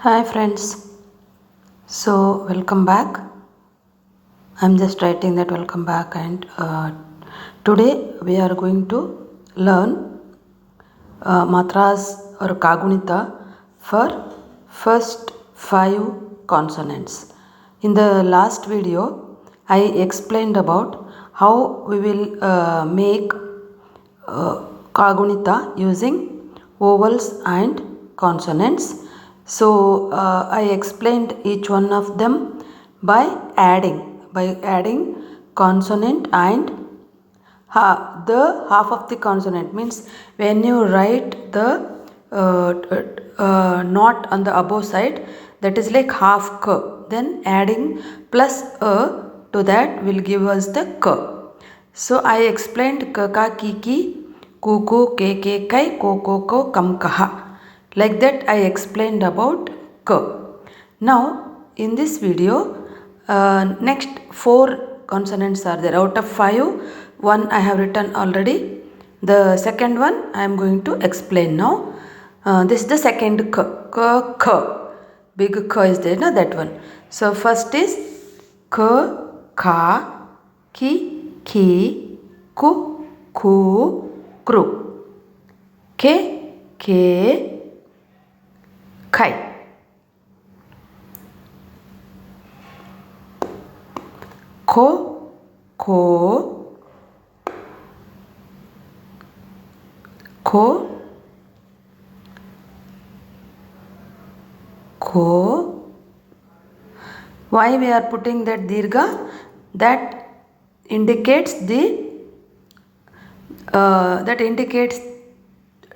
Hi friends, so welcome back. I'm just writing that welcome back, and today we are going to learn matras or kagunita for first five consonants. In the last video, I explained about how we will make kagunita using vowels and consonants. So I explained each one of them by adding consonant and the half of the consonant, means when you write the not on the above side, that is like half k, then adding plus a to that will give us the k. So I explained k ka ki ki, ku ku ke ke kai, ko kam kaha. Like that I explained about k. Now in this video, next four consonants are there. Out of five, one I have written already. The second one I am going to explain now. This is the second k. K. Big k is there, na, that one. So first is k, ka, ki, ku, kru. Ke, kai. Ko, why we are putting that dirgha? That indicates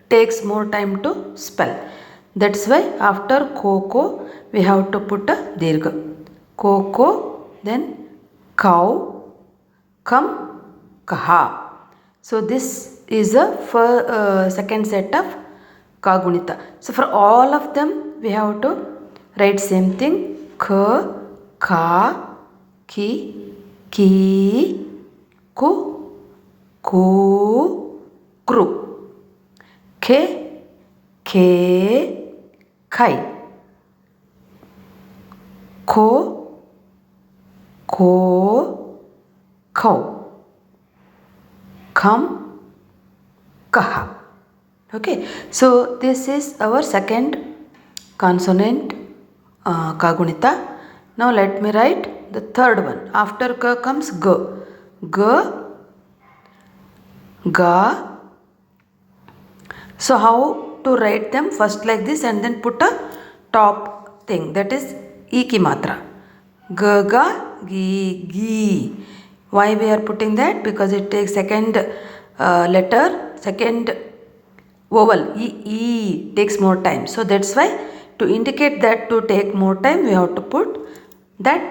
takes more time to spell. That's why after ko we have to put a dirgha. Ko, then cow, kam, kaha. So this is a second set of kagunita. So for all of them we have to write same thing: k, ka, ki, ku, kru. Ke, kai. Ko, cow. Kam, kaha. Okay, so this is our second consonant kagunita. Now let me write the third one. After ka comes g. Ga. So how to write them? First like this and then put a top thing, that is e ki matra. Ga, gi. Why we are putting that? Because it takes second letter, second vowel, e takes more time. So that's why, to indicate that to take more time, we have to put that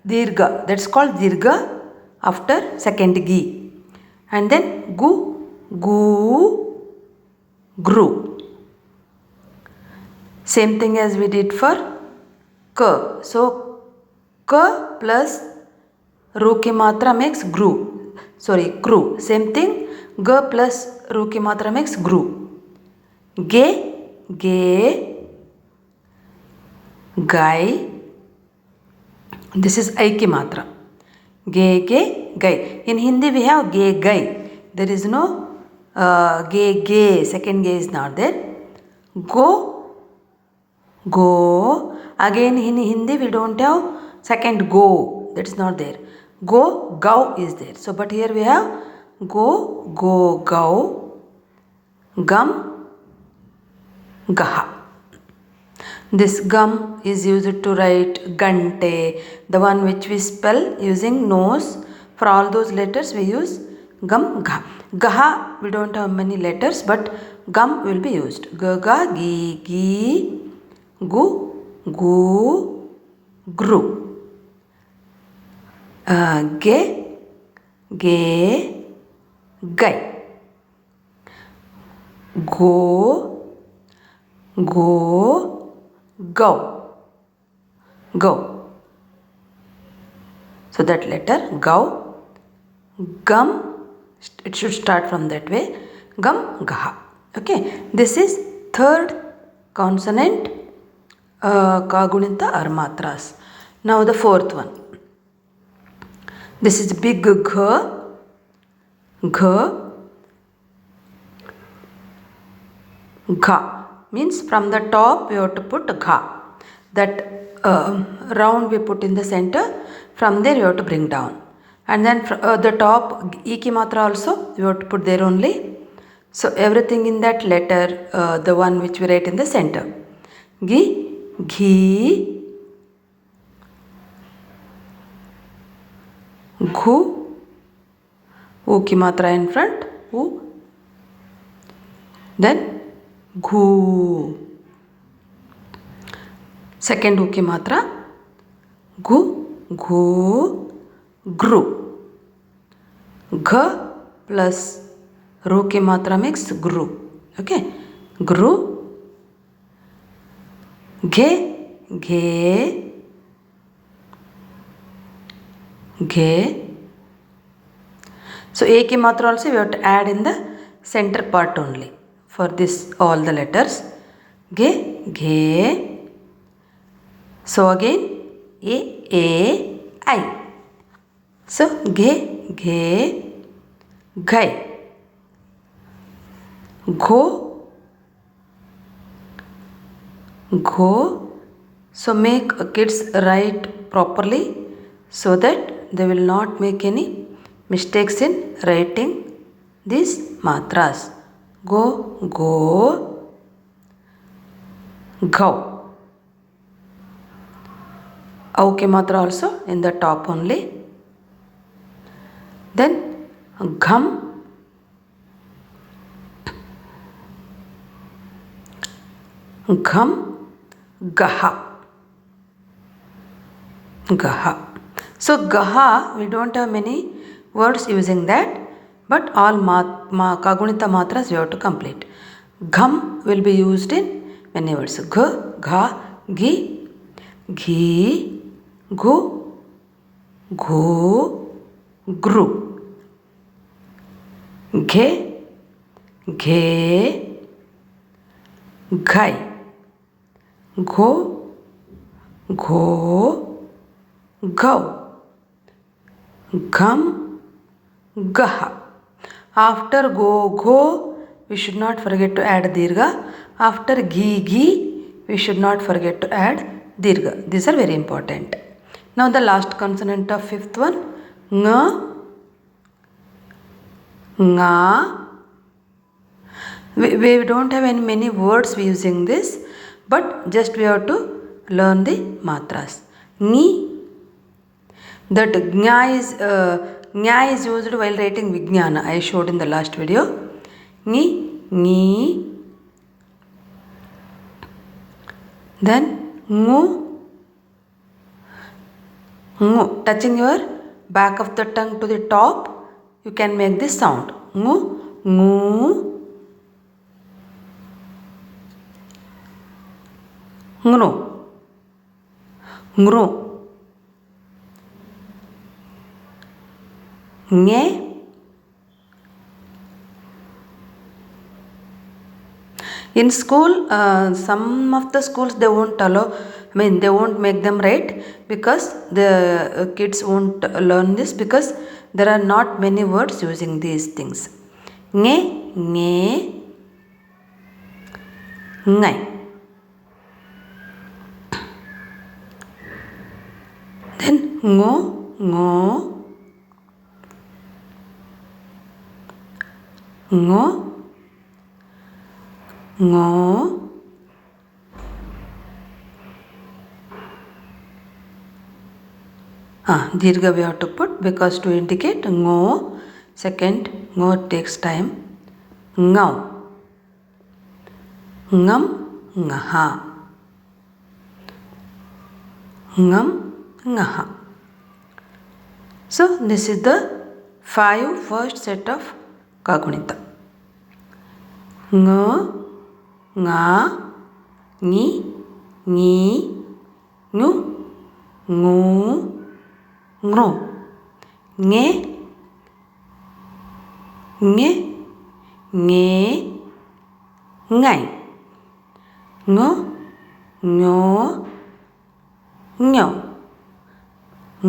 dirgha. That's called dirgha after second gi. And then gru. Same thing as we did for k. So k plus ru ki matra makes kru. Same thing, g plus ru ki matra makes gru. Ge, gai. This is I ki matra. Ge, gai. In Hindi we have ge, gai. There is no ge. Second ge is not there. Go. Again in Hindi we don't have second go. That's not there. Gau is there. So but here we have gau. Gum, gaha. This gum is used to write gante, the one which we spell using nose. For all those letters we use gum, gha. Gaha we don't have many letters, but gum will be used. Ga, gi, gu, gru. Ge, gai. Go, gau. So that letter gau. Gum, it should start from that way. Gum, gaha. Okay, this is third consonant kagunita or matras. Now the fourth one. This is big gh, gha. Means from the top we have to put gha. That round we put in the center, from there you have to bring down. And then the top iki matra also you have to put there only. So everything in that letter, the one which we write in the center. Gi, ghi, ghu, u ki matra in front, u. Then ghu. Second u ki matra, gu, ghu, gru. Gh plus ru ki matra makes gru. Okay, gru. Ghe, ghe, ghe. So a ki matra also we have to add in the center part only for this all the letters. Ghe, ghe. So again a, I. So ghe, ghe, ghai. Go, go. So make kids write properly so that they will not make any mistakes in writing these matras. Go, go, go. Au ki matra also in the top only. Then gham, gham, gaha, gaha. So gaha, we don't have many words using that, but all kagunita matras we have to complete. Gham will be used in many words. Gh, gha, gi, ghi, gu, gu, gru. Ghe, ghe, ghai. Go, go, go. Gham, gaha. After go, we should not forget to add dirgha. After gi, we should not forget to add dirgha. These are very important. Now the last consonant of fifth one, nga, nga. We don't have any many words using this, but just we have to learn the matras. Ni. That nya is used while writing Vijnana. I showed in the last video. Ni, ni. Then ngu, ngu. Touching your back of the tongue to the top, you can make this sound. Ngu, ngu. Ngru, ngru. Nge. In school, some of the schools they won't allow, they won't make them write because the kids won't learn this because there are not many words using these things. Nge, nge, ngai. Then ngo, ngo, ngo, ngo. Dirgha we have to put because to indicate ngo. Second, ngo takes time. Ngau, ngam, ngaha, ngam, ngaha. So this is the 5 first set of kagunita. Nga, nga, ni, ni, nu, ngu, ngru. Nge, nge, nge, ngai. Ngo, ஞோ ஞோ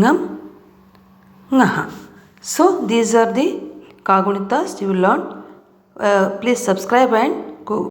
ngam ngaha. So these are the Kagunitas you will learn. Please subscribe and